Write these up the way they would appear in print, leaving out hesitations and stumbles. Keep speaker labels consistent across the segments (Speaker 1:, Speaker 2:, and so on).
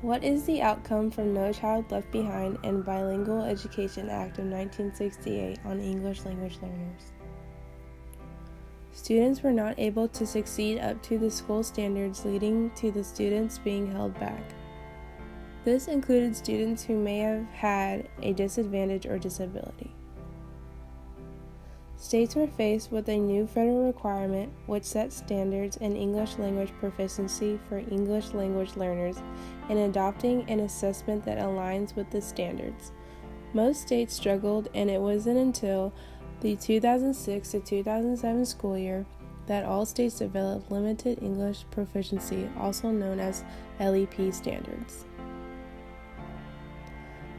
Speaker 1: What is the outcome from No Child Left Behind and Bilingual Education Act of 1968 on English language learners? Students were not able to succeed up to the school standards, leading to the students being held back. This included students who may have had a disadvantage or disability. States were faced with a new federal requirement which set standards in English language proficiency for English language learners and adopting an assessment that aligns with the standards. Most states struggled, and it wasn't until the 2006 to 2007 school year that all states developed limited English proficiency, also known as LEP standards.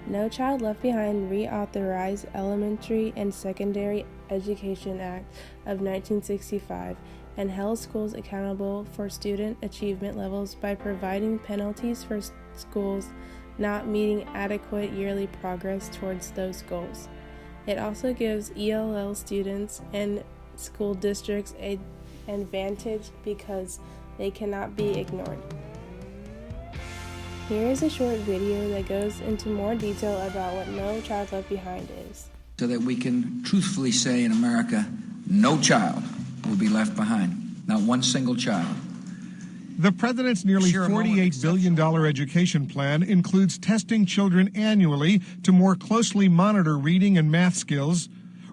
Speaker 1: No Child Left Behind reauthorized Elementary and Secondary Education Act of 1965 and held schools accountable for student achievement levels by providing penalties for schools not meeting adequate yearly progress towards those goals. It also gives ELL students and school districts an advantage because they cannot be ignored. Here is a short video that goes into more detail about what No Child Left Behind is.
Speaker 2: So that we can truthfully say in America, no child will be left behind, not one single child.
Speaker 3: The president's nearly $48 billion education plan includes testing children annually to more closely monitor reading and math skills,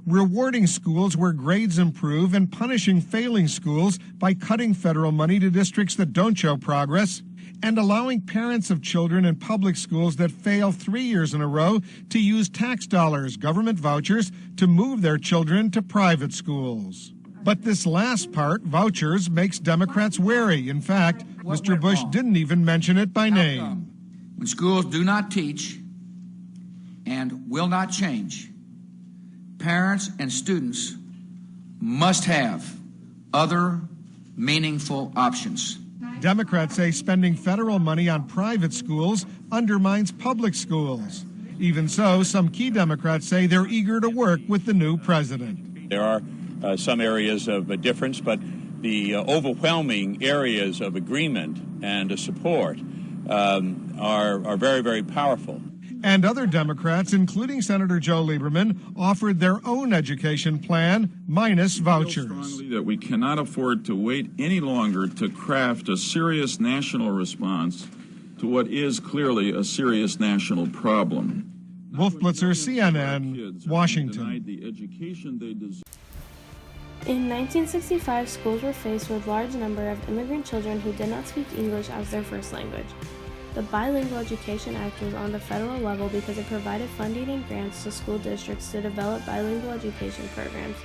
Speaker 3: rewarding schools where grades improve, and punishing failing schools by cutting federal money to districts that don't show progress, and allowing parents of children in public schools that fail 3 years in a row to use tax dollars, government vouchers, to move their children to private schools. But this last part, vouchers, makes Democrats wary. In fact, Mr. Bush didn't even mention it by name.
Speaker 2: When schools do not teach and will not change, parents and students must have other meaningful options.
Speaker 3: Democrats say spending federal money on private schools undermines public schools. Even so, some key Democrats say they're eager to work with the new president.
Speaker 4: There are some areas of difference, but the overwhelming areas of agreement and support are very, very powerful.
Speaker 3: And other Democrats, including Senator Joe Lieberman, offered their own education plan minus vouchers.
Speaker 5: I feel strongly that we cannot afford to wait any longer to craft a serious national response to what is clearly a serious national problem.
Speaker 3: Wolf Blitzer, CNN, Washington.
Speaker 1: In 1965, schools were faced with a large number of immigrant children who did not speak English as their first language. The Bilingual Education Act was on the federal level because it provided funding and grants to school districts to develop bilingual education programs.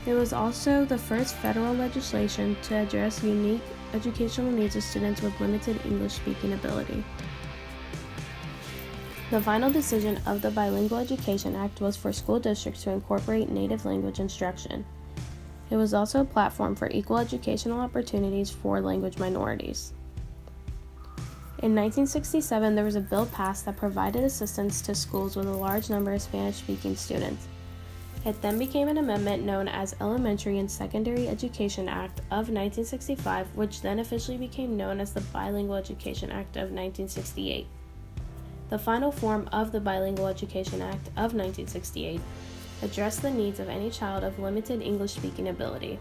Speaker 1: It was also the first federal legislation to address unique educational needs of students with limited English-speaking ability. The final decision of the Bilingual Education Act was for school districts to incorporate native language instruction. It was also a platform for equal educational opportunities for language minorities. In 1967, there was a bill passed that provided assistance to schools with a large number of Spanish-speaking students. It then became an amendment known as Elementary and Secondary Education Act of 1965, which then officially became known as the Bilingual Education Act of 1968. The final form of the Bilingual Education Act of 1968 addressed the needs of any child of limited English-speaking ability.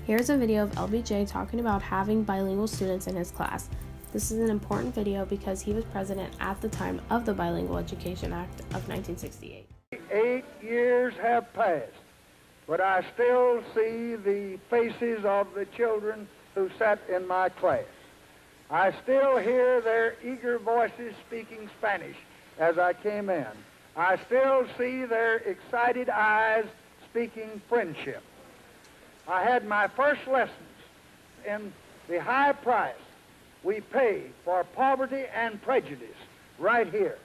Speaker 1: Here's a video of LBJ talking about having bilingual students in his class. This is an important video because he was president at the time of the Bilingual Education Act of 1968.
Speaker 6: 8 years have passed, but I still see the faces of the children who sat in my class. I still hear their eager voices speaking Spanish as I came in. I still see their excited eyes speaking friendship. I had my first lessons in the high price we pay for poverty and prejudice right here.